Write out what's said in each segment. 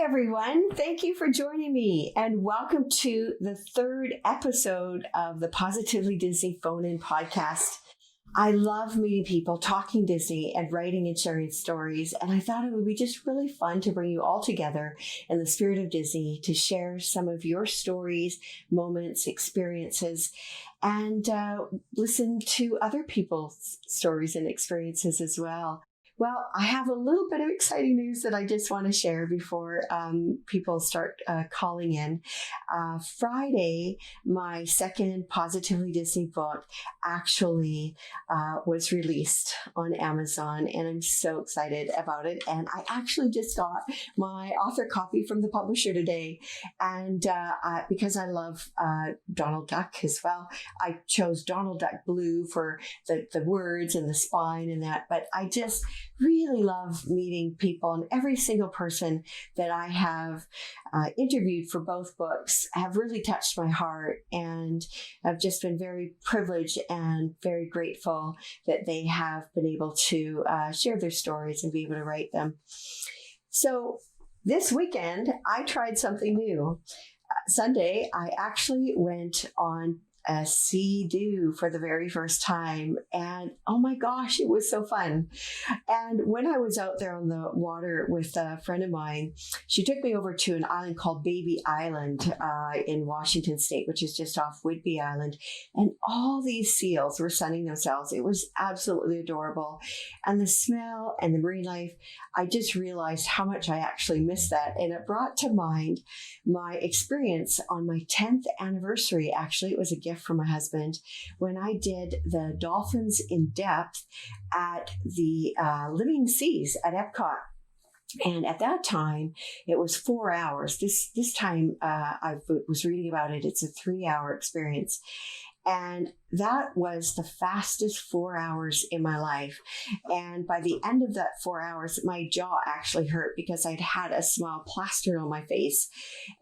everyone. Thank you for joining me and welcome to the third episode of the Positively Disney Phone-In podcast. I love meeting people, talking Disney and writing and sharing stories. And I thought it would be just really fun to bring you all together in the spirit of Disney to share some of your stories, moments, experiences, and listen to other people's stories and experiences as well. Well, I have a little bit of exciting news that I just want to share before people start calling in. Friday, my second Positively Disney book actually was released on Amazon, and I'm so excited about it. And I actually just got my author copy from the publisher today. And because I love Donald Duck as well, I chose Donald Duck Blue for the words and the spine and that. But I just really love meeting people, and every single person that I have interviewed for both books have really touched my heart, and I've just been very privileged and very grateful that they have been able to share their stories and be able to write them. So this weekend, I tried something new. Sunday, I actually went on a sea-doo for the very first time. And oh my gosh, it was so fun. And when I was out there on the water with a friend of mine, she took me over to an island called Baby Island in Washington State, which is just off Whidbey Island. And all these seals were sunning themselves. It was absolutely adorable. And the smell and the marine life, I just realized how much I actually missed that. And it brought to mind my experience on my 10th anniversary. Actually, it was a gift from my husband when I did the Dolphins in Depth at the Living Seas at Epcot. And at that time, it was 4 hours. This time, I was reading about it. It's a 3-hour experience. And that was the fastest 4 hours in my life. And by the end of that 4 hours, my jaw actually hurt because I'd had a smile plastered on my face.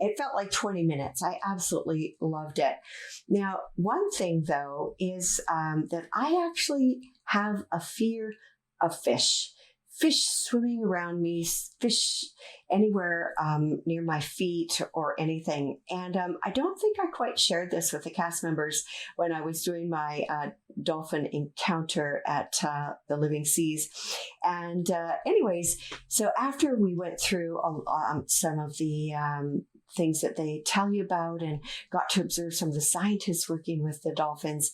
It felt like 20 minutes. I absolutely loved it. Now, one thing though is that I actually have a fear of fish. Fish swimming around me, fish anywhere near my feet or anything. And I don't think I quite shared this with the cast members when I was doing my dolphin encounter at the Living Seas. And anyways, so after we went through some of the things that they tell you about and got to observe some of the scientists working with the dolphins,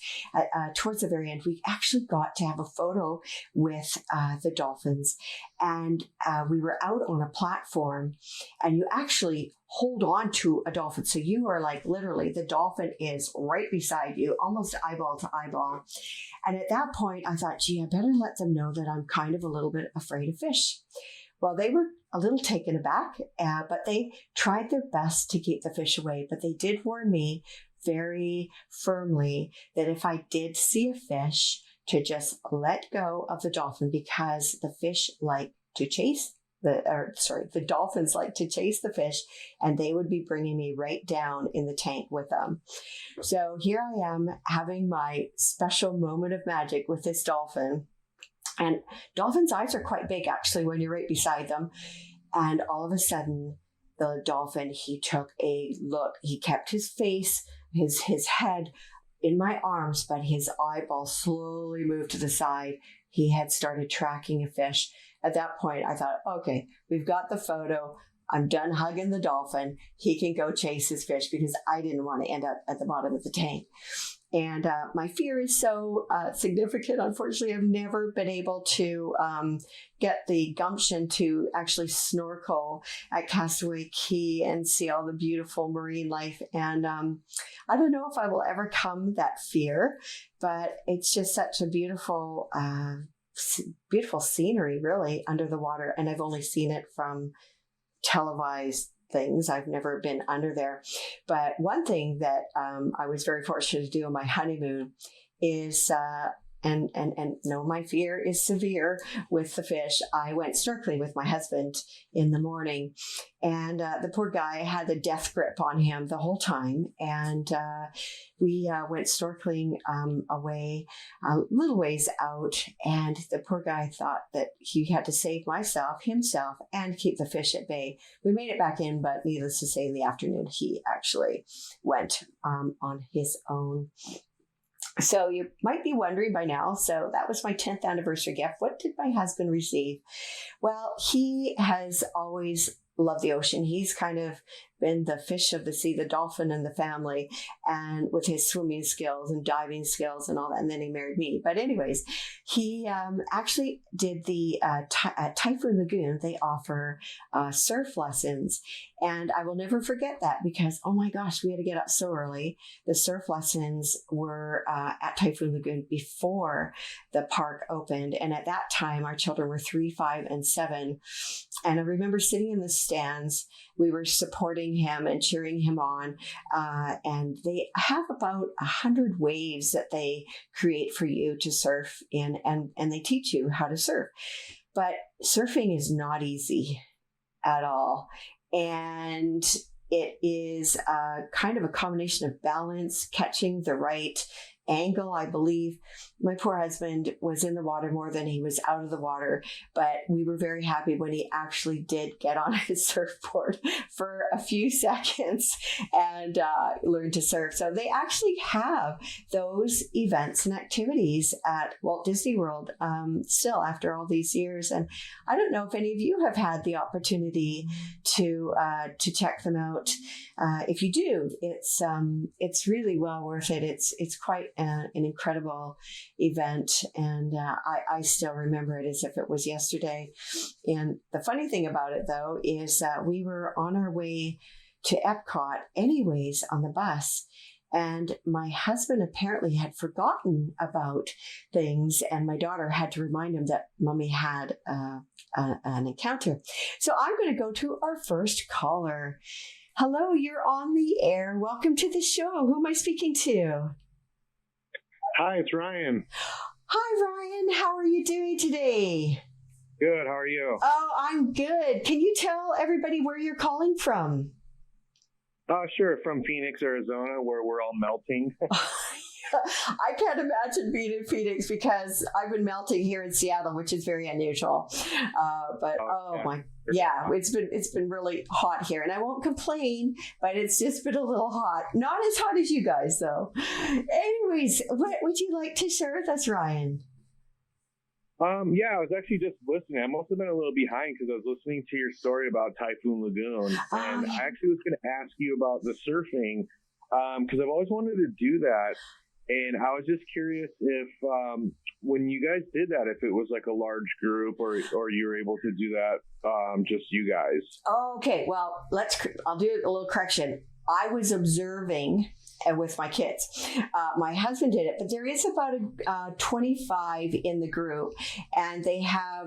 towards the very end, we actually got to have a photo with the dolphins. And we were out on a platform, and you actually hold on to a dolphin. So you are like literally, the dolphin is right beside you, almost eyeball to eyeball. And at that point, I thought, gee, I better let them know that I'm kind of a little bit afraid of fish. Well, they were a little taken aback, but they tried their best to keep the fish away. But they did warn me very firmly that if I did see a fish, to just let go of the dolphin, because the fish like to chase the dolphins like to chase the fish, and they would be bringing me right down in the tank with them. So here I am having my special moment of magic with this dolphin. And dolphins' eyes are quite big, actually, when you're right beside them. And all of a sudden, the dolphin, he took a look. He kept his face, his head in my arms, but his eyeball slowly moved to the side. He had started tracking a fish. At that point, I thought, okay, we've got the photo. I'm done hugging the dolphin. He can go chase his fish, because I didn't want to end up at the bottom of the tank. And my fear is so significant. Unfortunately, I've never been able to get the gumption to actually snorkel at Castaway Cay and see all the beautiful marine life. And I don't know if I will overcome that fear, but it's just such a beautiful, beautiful scenery, really, under the water. And I've only seen it from televised things. I've never been under there. But one thing that I was very fortunate to do on my honeymoon is and no, my fear is severe with the fish. I went snorkeling with my husband in the morning, and the poor guy had the death grip on him the whole time. And we went snorkeling away a little ways out, and the poor guy thought that he had to save himself, and keep the fish at bay. We made it back in, but needless to say, in the afternoon, he actually went on his own. So you might be wondering by now, so that was my 10th anniversary gift. What did my husband receive? Well, he has always loved the ocean. He's kind of been the fish of the sea, the dolphin in the family, and with his swimming skills and diving skills and all that. And then he married me. But anyways, he actually did the at Typhoon Lagoon. They offer surf lessons. And I will never forget that because, oh my gosh, we had to get up so early. The surf lessons were at Typhoon Lagoon before the park opened. And at that time, our children were 3, 5, and 7. And I remember sitting in the stands. We were supporting him and cheering him on. And they have about 100 waves that they create for you to surf in, and they teach you how to surf. But surfing is not easy at all. And it is kind of a combination of balance, catching the right angle. I believe my poor husband was in the water more than he was out of the water, but we were very happy when he actually did get on his surfboard for a few seconds and learn to surf. So they actually have those events and activities at Walt Disney World still after all these years. And I don't know if any of you have had the opportunity to check them out. If you do, it's really well worth it. It's quite an incredible event, and I still remember it as if it was yesterday. And the funny thing about it, though, is we were on our way to Epcot anyways on the bus, and my husband apparently had forgotten about things, and my daughter had to remind him that Mommy had an encounter. So I'm going to go to our first caller. Hello, you're on the air. Welcome to the show. Who am I speaking to? Hi, it's Ryan. Hi, Ryan. How are you doing today? Good. How are you? Oh, I'm good. Can you tell everybody where you're calling from? Sure. From Phoenix, Arizona, where we're all melting. I can't imagine being in Phoenix because I've been melting here in Seattle, which is very unusual. It's been really hot here, and I won't complain, but it's just been a little hot. Not as hot as you guys, though. Anyways, what would you like to share with us, Ryan? I was actually just listening. I must have been a little behind because I was listening to your story about Typhoon Lagoon, and I actually was going to ask you about the surfing because I've always wanted to do that. And I was just curious if when you guys did that, if it was like a large group or you were able to do that, just you guys. Okay, well, I'll do a little correction. I was observing with my kids. My husband did it, but there is about 25 in the group, and they have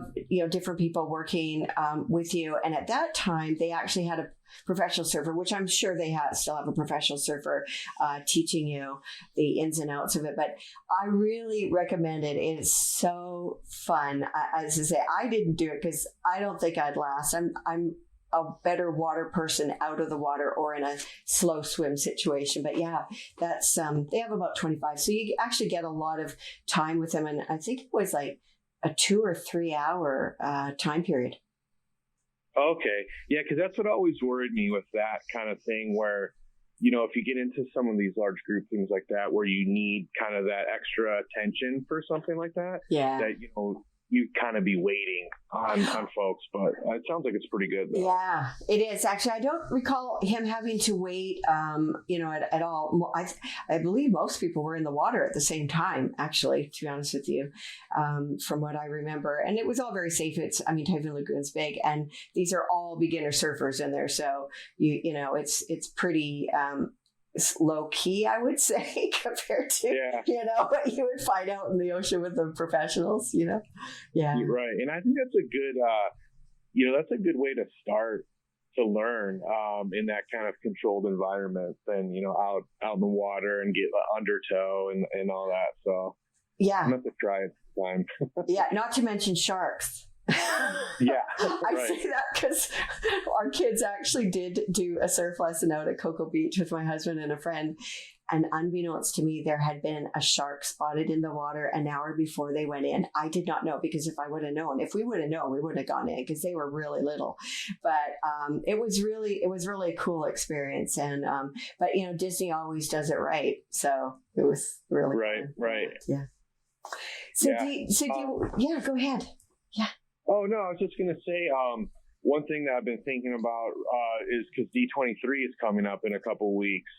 different people working with you. And at that time, they actually had a professional surfer, which I'm sure they still have a professional surfer teaching you the ins and outs of it. But I really recommend it. It is so fun. As I say, I didn't do it because I don't think I'd last. I'm a better water person out of the water or in a slow swim situation. But yeah, that's they have about 25. So you actually get a lot of time with them. And I think it was like a 2 or 3 hour time period. Okay. Yeah, because that's what always worried me with that kind of thing where, if you get into some of these large group things like that, where you need kind of that extra attention for something like that, that, you kind of be waiting on folks, but it sounds like it's pretty good, though. Yeah, it is. Actually, I don't recall him having to wait, at all. I believe most people were in the water at the same time, actually, to be honest with you, from what I remember. And it was all very safe. Typhoon Lagoon's big, and these are all beginner surfers in there. So, it's pretty low key, I would say, compared to what you would find out in the ocean with the professionals. Yeah, you're right. And I think that's a good way to start to learn in that kind of controlled environment than out in the water and get undertow and all that. So Yeah. I'm going to have to try it sometime. Yeah, not to mention sharks. Yeah. I right. say that because our kids actually did do a surf lesson out at Cocoa Beach with my husband and a friend. And unbeknownst to me, there had been a shark spotted in the water an hour before they went in. I did not know, because if we would have known, we wouldn't have gone in because they were really little. But it was really a cool experience. And but Disney always does it right, so it was really right, fun. right. Yeah. So go ahead. Yeah. Oh no, I was just gonna say, one thing that I've been thinking about is because D23 is coming up in a couple weeks.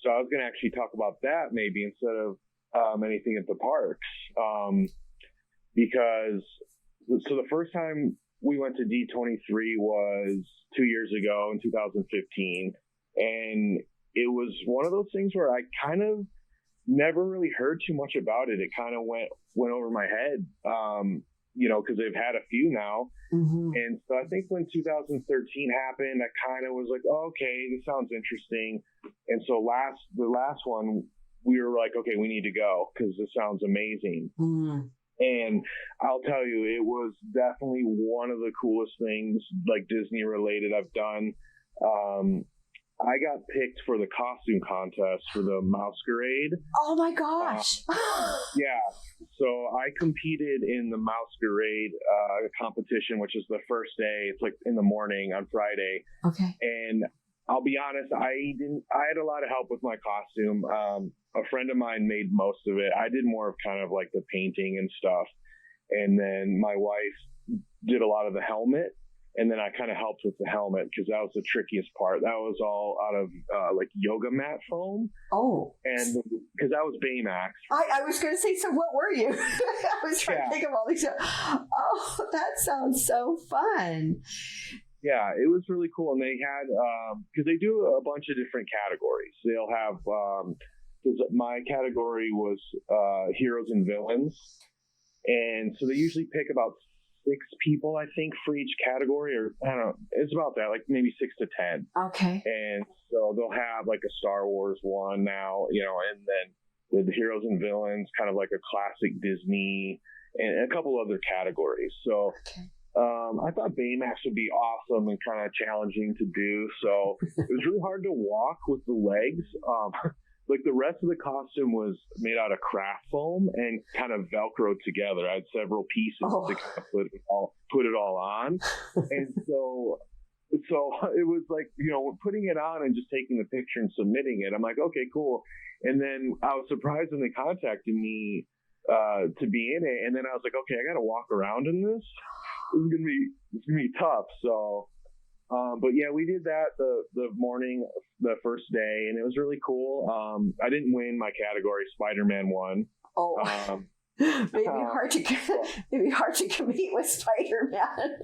So I was going to actually talk about that maybe instead of anything at the parks. Because the first time we went to D23 was 2 years ago in 2015. And it was one of those things where I kind of never really heard too much about it. It kind of went over my head, because they've had a few now. Mm-hmm. And so I think when 2013 happened, I kind of was like, oh, okay, this sounds interesting. And so the last one, we were like, okay, we need to go because this sounds amazing. Mm-hmm. And I'll tell you, it was definitely one of the coolest things, like Disney related, I've done. I got picked for the costume contest for the Masquerade. Oh my gosh. Yeah. So I competed in the Masquerade competition, which is the first day. It's like in the morning on Friday. Okay. And I'll be honest, I had a lot of help with my costume. A friend of mine made most of it. I did more of kind of like the painting and stuff. And then my wife did a lot of the helmet. And then I kind of helped with the helmet because that was the trickiest part. That was all out of like yoga mat foam. Oh. And because that was Baymax. I was going to say, so what were you? I was trying to think of all these. Oh, that sounds so fun. Yeah, it was really cool. And they had, because they do a bunch of different categories. They'll have, because my category was heroes and villains. And so they usually pick about 6 people, I think, for each category, or I don't know, it's about that, like maybe 6 to 10. Okay. And so they'll have like a Star Wars one now, and then the heroes and villains, kind of like a classic Disney, and a couple other categories. So I thought Baymax would be awesome and kind of challenging to do. So it was really hard to walk with the legs. Like the rest of the costume was made out of craft foam and kind of Velcroed together. I had several pieces to kind of put it all on. And so it was like, putting it on and just taking the picture and submitting it. I'm like, okay, cool. And then I was surprised when they contacted me to be in it. And then I was like, okay, I got to walk around in this. It's gonna be tough. So, but yeah, we did that the morning, the first day, and it was really cool. I didn't win my category. Spider-Man won. Oh, maybe hard to compete with Spider-Man.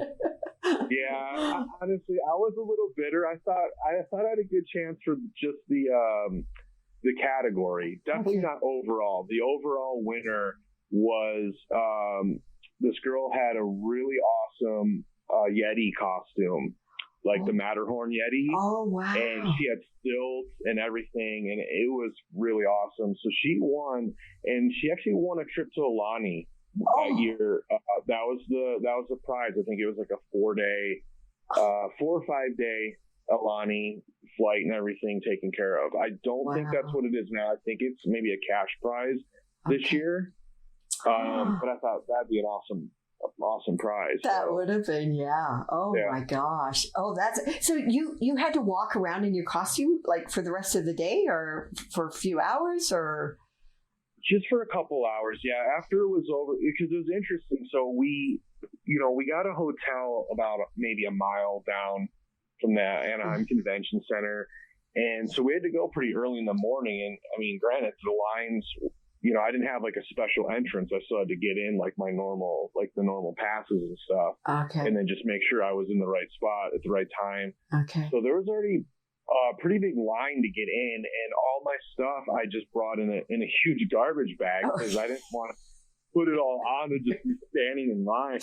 Yeah, honestly, I was a little bitter. I thought I had a good chance for just the category. Definitely not overall. The overall winner was this girl had a really awesome Yeti costume. Like the Matterhorn Yeti. Oh, wow. And she had stilts and everything, and it was really awesome. So she won, and she actually won a trip to Alani that year. That was the prize. I think it was like a 4 or 5 day Alani flight and everything taken care of. I don't think that's what it is now. I think it's maybe a cash prize this year. But I thought that'd be an awesome prize. That would have been, yeah. Oh my gosh. Oh, that's so you had to walk around in your costume like for the rest of the day or for a few hours or just for a couple hours. Yeah. After it was over, because it was interesting. So we got a hotel about maybe a mile down from the Anaheim Convention Center. And so we had to go pretty early in the morning. And I mean, granted, the lines, I didn't have like a special entrance. I still had to get in like the normal passes and stuff. Okay. And then just make sure I was in the right spot at the right time. Okay. So there was already a pretty big line to get in, and all my stuff I just brought in a huge garbage bag because I didn't want to put it all on and just be standing in line.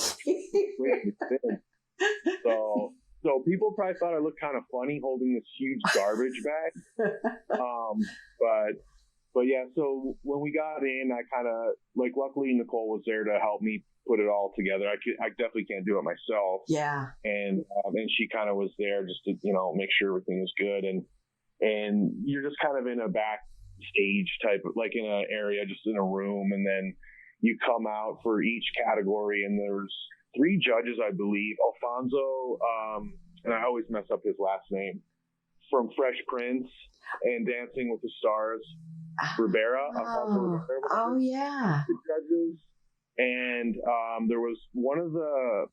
So people probably thought I looked kind of funny holding this huge garbage bag. But But yeah, so when we got in, I kind of luckily Nicole was there to help me put it all together. I definitely can't do it myself. Yeah. And she kind of was there just to, make sure everything was good. And you're just kind of in a backstage type of, like in an area, just in a room. And then you come out for each category, and there's 3 judges, I believe. Alfonso, and I always mess up his last name, from Fresh Prince and Dancing with the Stars, Rivera. Oh, yeah. The judges. And there was one of the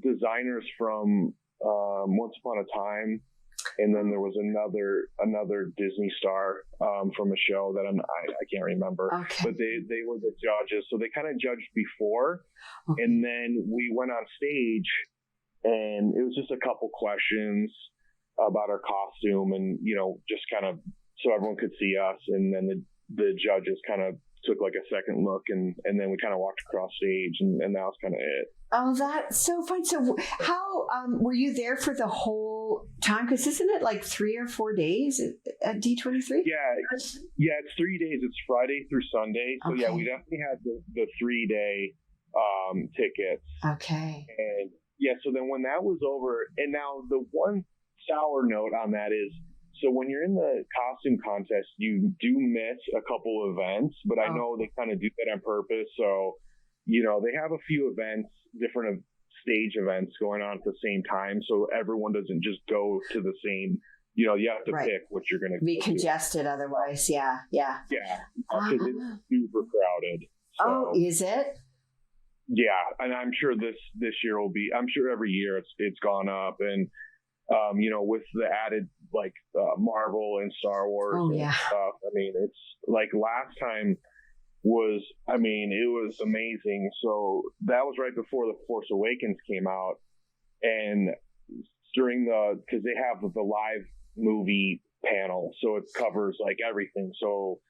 designers from Once Upon a Time, and then there was another Disney star from a show that I can't remember. Okay. But they were the judges, so they kind of judged before, and then we went on stage, and it was just a couple questions about our costume, and just kind of so everyone could see us, and then the judges kind of took like a second look, and then we kind of walked across stage, and that was kind of it. Oh, that's so fun. So how were you there for the whole time? Because isn't it like 3 or 4 days at D23? Yeah, it's 3 days. It's Friday through Sunday. So yeah, we definitely had the 3-day tickets. Okay. And yeah, so then when that was over, and now the one sour note on that is, so when you're in the costume contest, you do miss a couple events, but I know they kind of do that on purpose. So, they have a few events, different stage events going on at the same time. So everyone doesn't just go to the same, you have to pick what you're going to be congested otherwise. Yeah. Yeah. Yeah. Because it's super crowded. So, oh, is it? Yeah. And I'm sure this year will be, I'm sure every year it's gone up, and, with the added Marvel and Star Wars and stuff. I mean, it's like last time it was amazing. So that was right before The Force Awakens came out, and because they have the live movie panel, so it covers like everything. So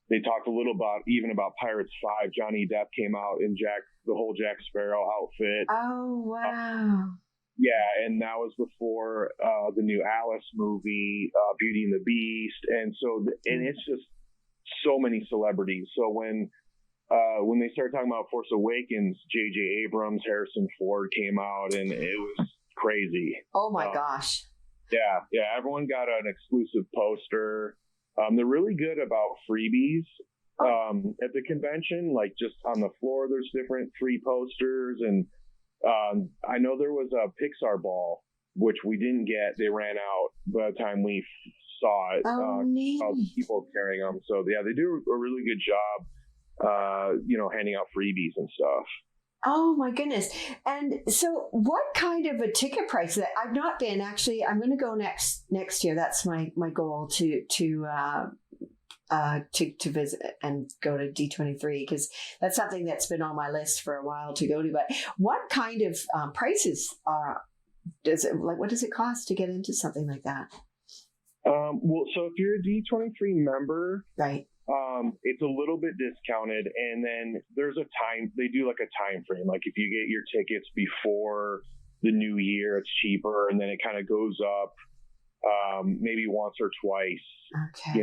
they talked a little about Pirates 5. Johnny Depp came out in the whole Jack Sparrow outfit. Oh, wow. Yeah, and that was before the new Alice movie, Beauty and the Beast, and it's just so many celebrities. So when they started talking about Force Awakens, J.J. Abrams, Harrison Ford came out, and it was crazy. Oh my gosh! Yeah, everyone got an exclusive poster. They're really good about freebies at the convention. Like just on the floor, there's different free posters, and I know there was a Pixar ball, which we didn't get. They ran out by the time we saw it. Neat. People carrying them. So yeah, they do a really good job, handing out freebies and stuff. Oh my goodness. And so what kind of a ticket price that I've not been actually, I'm going to go next year. That's my goal to visit and go to D23, because that's something that's been on my list for a while to go to. But what kind of prices what does it cost to get into something like that? Well, so if you're a D23 member, right, it's a little bit discounted, and then there's they do like a time frame. Like if you get your tickets before the new year, it's cheaper, and then it kind of goes up maybe once or twice. Okay.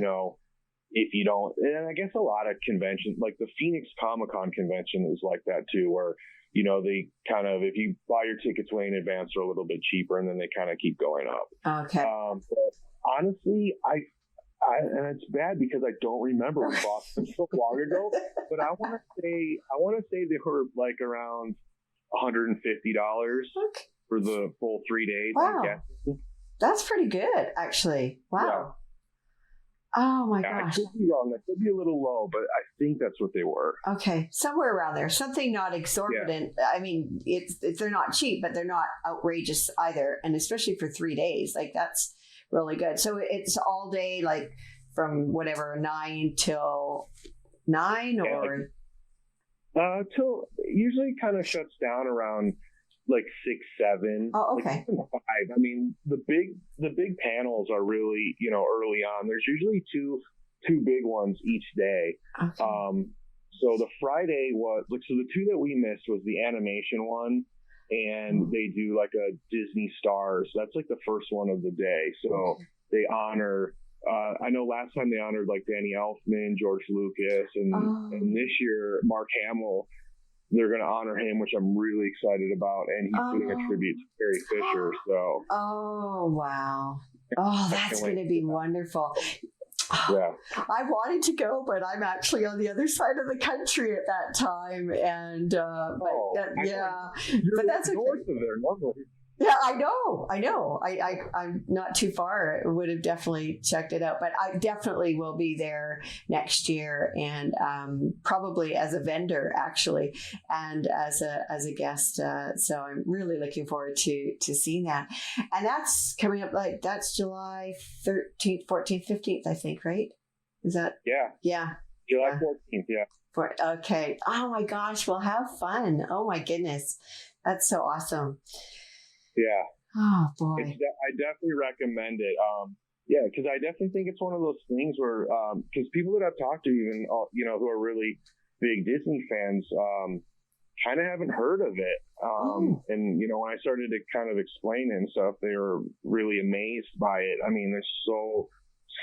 If you don't, and I guess a lot of conventions, like the Phoenix Comic-Con convention is like that too, where, they kind of, if you buy your tickets way in advance, they're a little bit cheaper, and then they kind of keep going up. Okay. But honestly, and it's bad because I don't remember. We bought them so long ago, but I want to say they were like around $150 for the full 3 days. Wow. That's pretty good, actually. Wow. Yeah. Oh my gosh. I could be wrong. That could be a little low, but I think that's what they were. Okay. Somewhere around there. Something not exorbitant. Yeah. I mean, they're not cheap, but they're not outrageous either. And especially for 3 days, like that's really good. So it's all day, like from whatever, 9 till 9 or? Till usually kind of shuts down around like 6, 7. Oh, okay. Like 5. I mean, the big panels are really, early on. There's usually two big ones each day. Okay. So the Friday so the 2 that we missed was the animation one, and they do like a Disney Stars. That's like the first one of the day. So they honor I know last time they honored like Danny Elfman, George Lucas, and this year Mark Hamill. They're going to honor him, which I'm really excited about, and he's doing a tribute to Carrie Fisher. So. Oh wow! Oh, that's going to be wonderful. Yeah. I wanted to go, but I'm actually on the other side of the country at that time, and but that's okay. North of there, normally. Yeah, I know. I'm not too far. I would have definitely checked it out, but I definitely will be there next year, and probably as a vendor, actually, and as a guest. So I'm really looking forward to seeing that, and that's coming up. Like that's July 13th, 14th, 15th, I think. Right? Is that? Yeah. July 14th. Yeah. Okay. Oh my gosh. Well, have fun. Oh my goodness, that's so awesome. Yeah. Oh boy. I definitely recommend it. Because I definitely think it's one of those things where, because people that I've talked to, even who are really big Disney fans, kind of haven't heard of it. And when I started to kind of explain it and stuff, they were really amazed by it. I mean, there's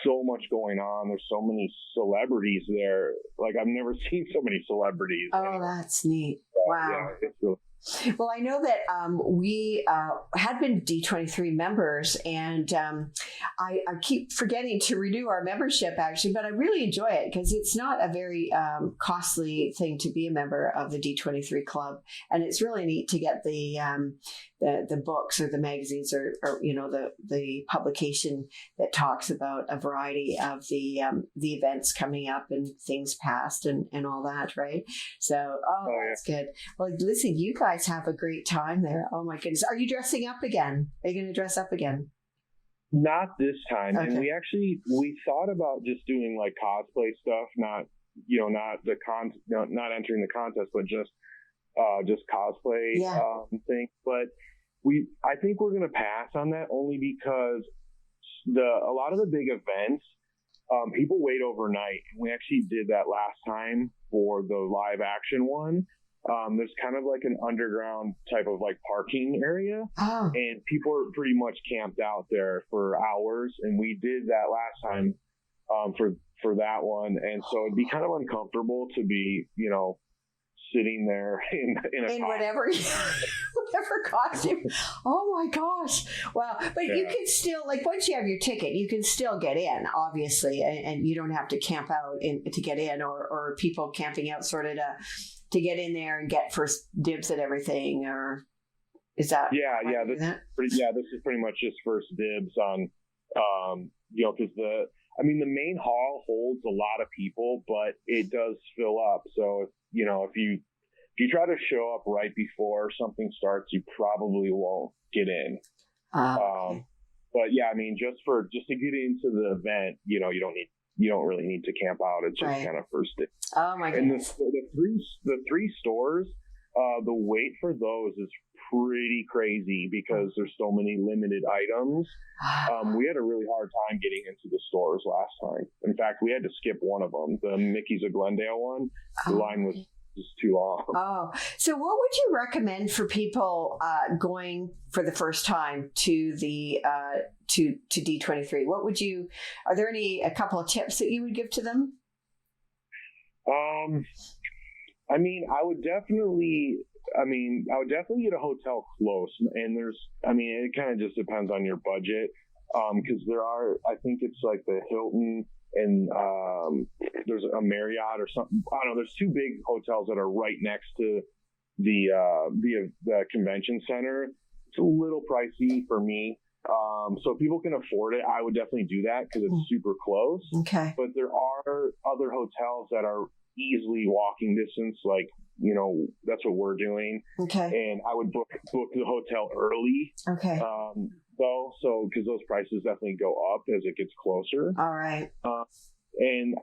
so much going on. There's so many celebrities there. Like I've never seen so many celebrities. Oh, that's neat. Wow. Yeah, it's really. Well, I know that we had been D23 members, and I keep forgetting to renew our membership, actually, but I really enjoy it because it's not a very costly thing to be a member of the D23 club, and it's really neat to get the books or the magazines or the publication that talks about a variety of the events coming up and things past and all that, right? So, that's good. Well, listen, you guys have a great time there. Oh my goodness. Are you dressing up again? Are you going to dress up again? Not this time. Okay. And we thought about just doing like cosplay stuff, not entering the contest, but just cosplay thing. But I think we're going to pass on that only because a lot of the big events, people wait overnight. We actually did that last time for the live action one. There's kind of like an underground type of like parking area, and people are pretty much camped out there for hours. And we did that last time for that one, and so it'd be kind of uncomfortable to be sitting there in whatever costume. Oh my gosh! Wow! But you can still, like, once you have your ticket, you can still get in, obviously, and you don't have to camp out to get in, or people camping out sort of to get in there and get first dibs at everything, or is that? This is pretty much just first dibs on, because the main hall holds a lot of people, but it does fill up. So if you try to show up right before something starts, you probably won't get in. Okay. But yeah, I mean, just to get into the event, you don't really need to camp out. It's just kind of first day. Oh my goodness. And the three stores, the wait for those is pretty crazy because there's so many limited items. We had a really hard time getting into the stores last time. In fact, we had to skip one of them, the Mickey's of Glendale one. The line was just too long. Oh, so what would you recommend for people going for the first time to the to D23? Are there a couple of tips that you would give to them? I would definitely get a hotel close, and it kind of just depends on your budget. Because I think it's like the Hilton and there's a Marriott or something. I don't know. There's two big hotels that are right next to the convention center. It's a little pricey for me. So if people can afford it, I would definitely do that because it's super close. Okay. But there are other hotels that are easily walking distance, like, that's what we're doing. Okay. And I would book the hotel early. Okay. Though, so because those prices definitely go up as it gets closer. All right. And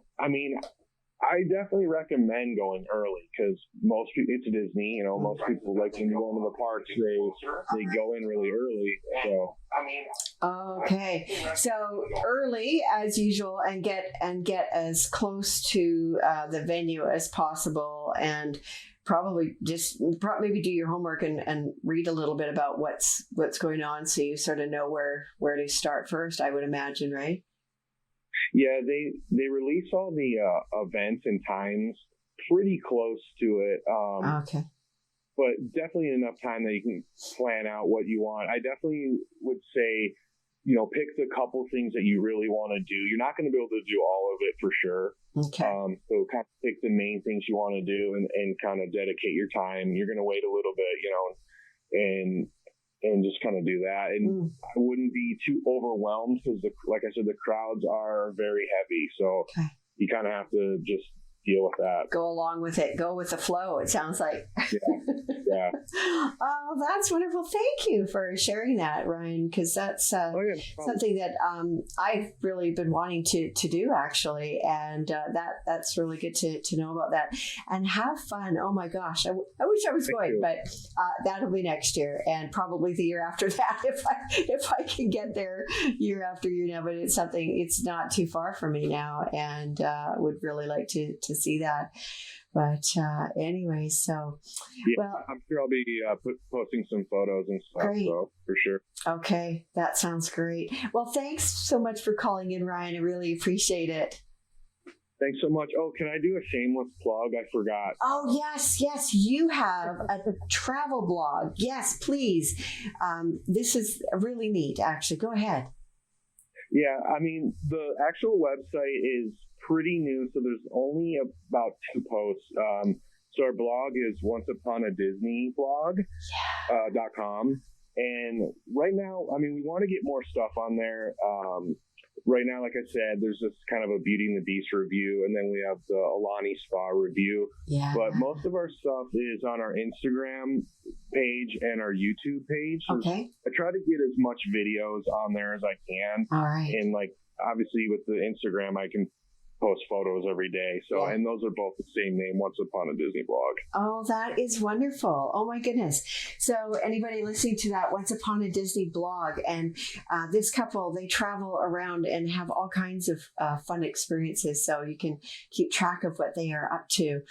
I definitely recommend going early because most people, it's Disney, most people like when you go into the parks, they go in really early. So. Okay. So early as usual, and get as close to the venue as possible, and probably maybe do your homework and read a little bit about what's going on, so you sort of know where to start first, I would imagine, right? Yeah, they release all the events and times pretty close to it. Okay. But definitely enough time that you can plan out what you want. I definitely would say, pick the couple things that you really want to do. You're not going to be able to do all of it for sure. Okay. So kind of pick the main things you want to do and kind of dedicate your time. You're going to wait a little bit, and just kind of do that. And I wouldn't be too overwhelmed because, like I said, the crowds are very heavy. So you kind of have to just deal with that. Go along with it. Go with the flow, it sounds like. Yeah. Oh, that's wonderful. Thank you for sharing that, Ryan, because that's something that I've really been wanting to do, actually. And that's really good to know about that. And have fun. Oh, my gosh. I wish I was going, but that'll be next year and probably the year after that if I can get there year after year now. But it's not too far from me now, and would really like to see that. But anyway, so well, I'm sure I'll be posting some photos and stuff. Great. So for sure. Okay, that sounds great. Well, thanks so much for calling in, Ryan. I really appreciate it. Thanks so much. Oh, can I do a shameless plug? I forgot. Oh, yes. You have a travel blog. Yes, please. This is really neat, actually. Go ahead. Yeah, I mean, the actual website is pretty new, so there's only about 2 posts. So our blog is onceupon-a-disney-blog.com. And right now, I mean, we want to get more stuff on there. Right now, like I said, there's this kind of a Beauty and the Beast review, and then we have the Alani Spa review. Yeah. But most of our stuff is on our Instagram page and our YouTube page. So okay. I try to get as much videos on there as I can. All right. And obviously with the Instagram, I can post photos every day. So, and those are both the same name, Once Upon a Disney blog. Oh, that is wonderful. Oh my goodness. So anybody listening to that Once Upon a Disney blog, and this couple, they travel around and have all kinds of fun experiences. So you can keep track of what they are up to.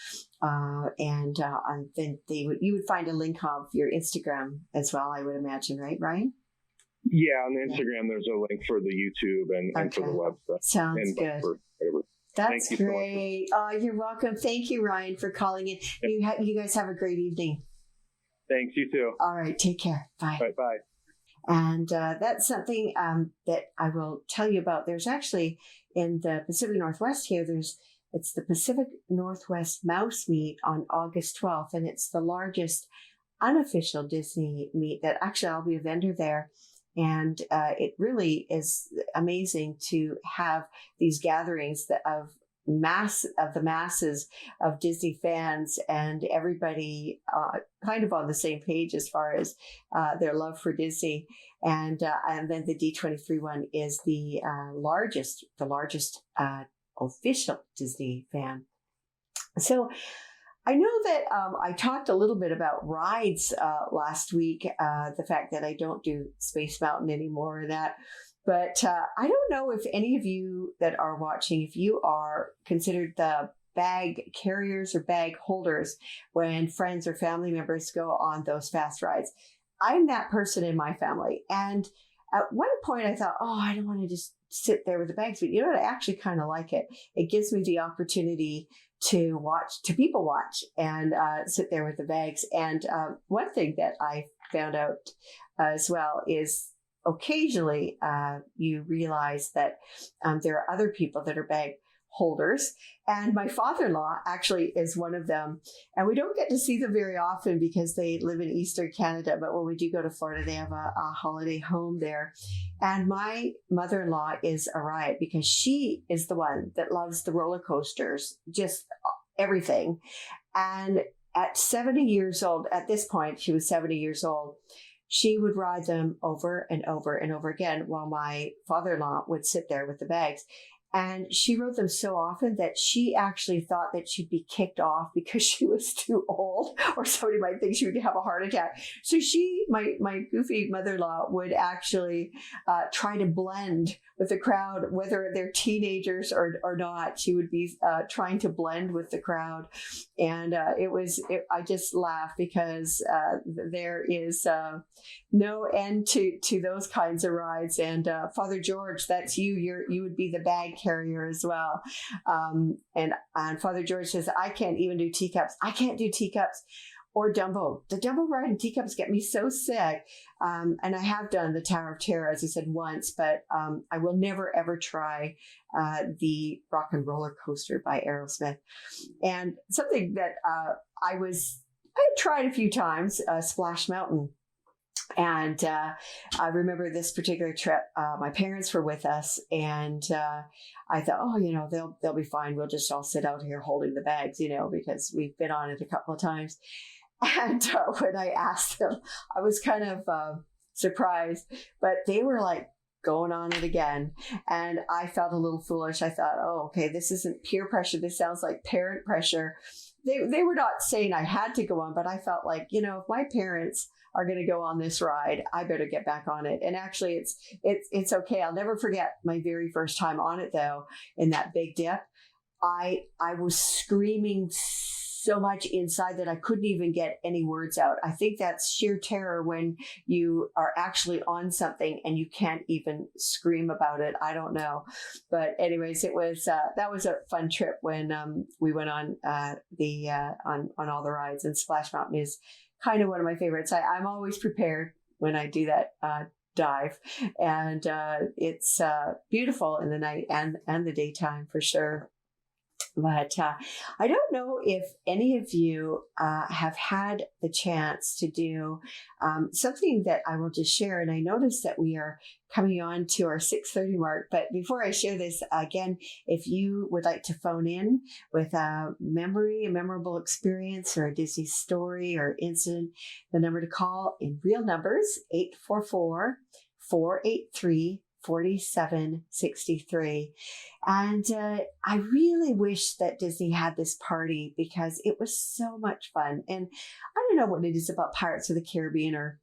And then you would find a link of your Instagram as well, I would imagine, right, Ryan? Yeah, on Instagram, there's a link for the YouTube and for the website. Sounds good. That's great. Oh, you're welcome. Thank you, Ryan, for calling in. You guys have a great evening. Thanks, you too. All right, take care. Bye. Bye. And that's something that I will tell you about. There's actually in the Pacific Northwest here, it's the Pacific Northwest Mouse Meet on August 12th, and it's the largest unofficial Disney meet that actually I'll be a vendor there. And it really is amazing to have these gatherings of the masses of Disney fans and everybody kind of on the same page as far as their love for Disney. And then the D23 one is the largest official Disney fan. So I know that I talked a little bit about rides last week, the fact that I don't do Space Mountain anymore or that. But I don't know if any of you that are watching, if you are considered the bag carriers or bag holders when friends or family members go on those fast rides. I'm that person in my family. And at one point I thought, I don't want to just sit there with the bags. But you know what? I actually kind of like it. It gives me the opportunity to people watch and sit there with the bags. And one thing that I found out as well is occasionally you realize that there are other people that are bag holders. And my father-in-law actually is one of them. And we don't get to see them very often because they live in Eastern Canada. But when we do go to Florida, they have a holiday home there. And my mother-in-law is a riot because she is the one that loves the roller coasters, just everything. And at 70 years old, at this point, she was 70 years old, she would ride them over and over and over again while my father-in-law would sit there with the bags. And she rode them so often that she actually thought that she'd be kicked off because she was too old, or somebody might think she would have a heart attack. So my goofy mother-in-law would actually try to blend with the crowd, whether they're teenagers or not. She would be trying to blend with the crowd. And I just laugh because there is no end to those kinds of rides. And Father George, that's you. You would be the bag carrier as well. And Father George says, I can't even do teacups. I can't do teacups or Dumbo. The Dumbo ride and teacups get me so sick. And I have done the Tower of Terror, as I said, once, but I will never, ever try the Rock and Roller Coaster by Aerosmith. And something that I had tried a few times, Splash Mountain. And I remember this particular trip, my parents were with us, and I thought, oh, they'll be fine. We'll just all sit out here holding the bags, because we've been on it a couple of times. And when I asked them, I was kind of surprised, but they were like going on it again. And I felt a little foolish. I thought, oh, okay, this isn't peer pressure. This sounds like parent pressure. They were not saying I had to go on, but I felt like, if my parents are going to go on this ride, I better get back on it. And actually it's okay. I'll never forget my very first time on it, though, in that big dip. I was screaming so much inside that I couldn't even get any words out. I think that's sheer terror when you are actually on something and you can't even scream about it. I don't know. But anyways, it was, that was a fun trip when we went on on all the rides, and Splash Mountain is kind of one of my favorites. I'm always prepared when I do that dive, and it's beautiful in the night and the daytime for sure. But I don't know if any of you have had the chance to do something that I will just share. And I noticed that we are coming on to our 6:30 mark. But before I share this, again, if you would like to phone in with a memory, a memorable experience, or a Disney story or incident, the number to call in real numbers, 844-483-4763. And I really wish that Disney had this party because it was so much fun. And I don't know what it is about Pirates of the Caribbean or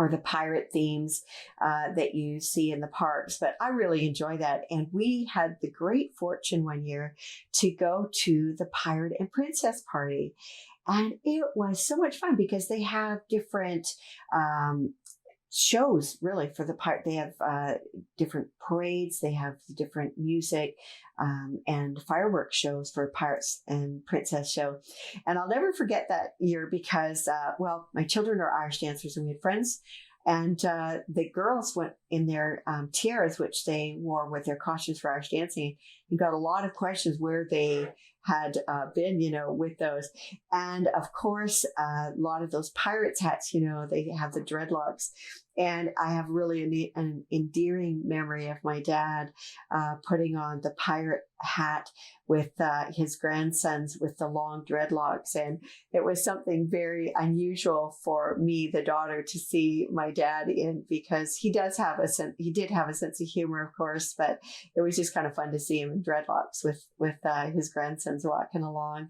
the pirate themes that you see in the parks, but I really enjoy that. And we had the great fortune one year to go to the Pirate and Princess party. And it was so much fun because they have different shows really for the part. They have different parades, they have different music and fireworks shows for Pirates and Princess show. And I'll never forget that year because my children are Irish dancers and we had friends, and the girls went in their tiaras, which they wore with their costumes for Irish dancing, and got a lot of questions where they had been, with those. And of course, a lot of those pirates hats, they have the dreadlocks. And I have really an endearing memory of my dad putting on the pirate hat with his grandsons with the long dreadlocks. And it was something very unusual for me, the daughter, to see my dad in, because he did have a sense of humor, of course, but it was just kind of fun to see him in dreadlocks with his grandsons walking along.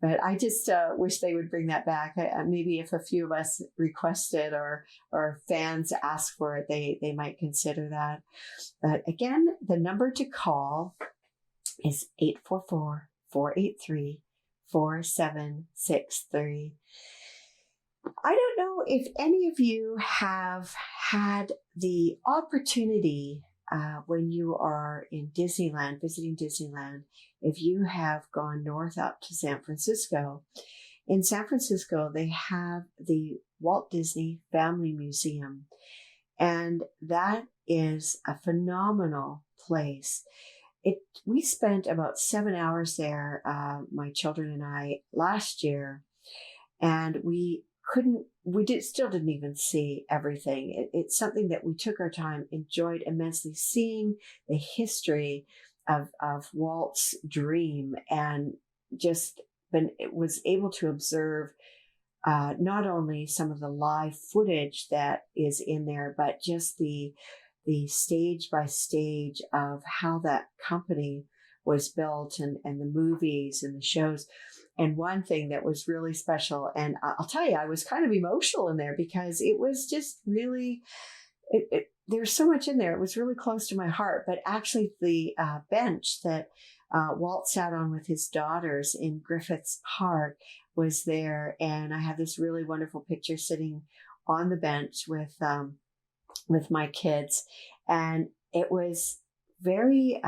But I just wish they would bring that back. Maybe if a few of us requested or fans ask for it, they might consider that. But again, the number to call is 844-483-4763. I don't know if any of you have had the opportunity when you are in Disneyland, visiting Disneyland, if you have gone north up to San Francisco. In San Francisco, they have the Walt Disney Family Museum, and that is a phenomenal place. We spent about 7 hours there, my children and I, last year, and we still didn't even see everything. It's something that we took our time, enjoyed immensely, seeing the history of Walt's dream, and just was able to observe not only some of the live footage that is in there, but just the stage by stage of how that company was built, and the movies and the shows. And one thing that was really special, and I'll tell you, I was kind of emotional in there because it was just really, there's so much in there. It was really close to my heart. But actually the bench that Walt sat on with his daughters in Griffith's Park was there. And I have this really wonderful picture sitting on the bench with my kids. And it was very,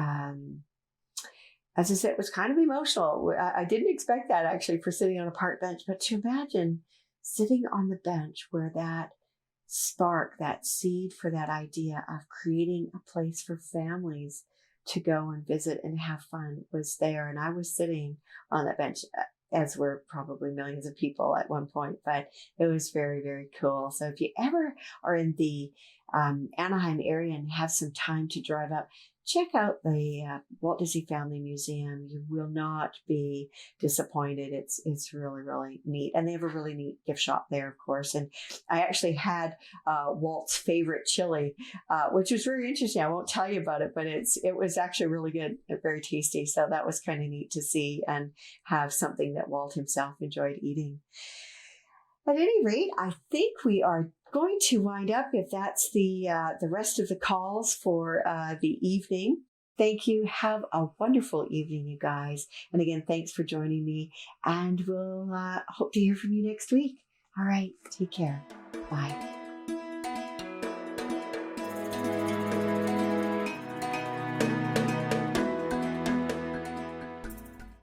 as I said, it was kind of emotional. I didn't expect that actually for sitting on a park bench, but to imagine sitting on the bench where that spark, that seed for that idea of creating a place for families to go and visit and have fun was there. And I was sitting on that bench, as were probably millions of people at one point, but it was very, very cool. So if you ever are in the Anaheim area and have some time to drive up, check out the Walt Disney Family Museum. You will not be disappointed. It's really, really neat. And they have a really neat gift shop there, of course. And I actually had Walt's favorite chili, which was very interesting. I won't tell you about it, but it was actually really good and very tasty. So that was kind of neat to see and have something that Walt himself enjoyed eating. At any rate, I think we are going to wind up if that's the rest of the calls for the evening. Thank you. Have a wonderful evening, you guys. And again, thanks for joining me. And we'll hope to hear from you next week. All right. Take care. Bye.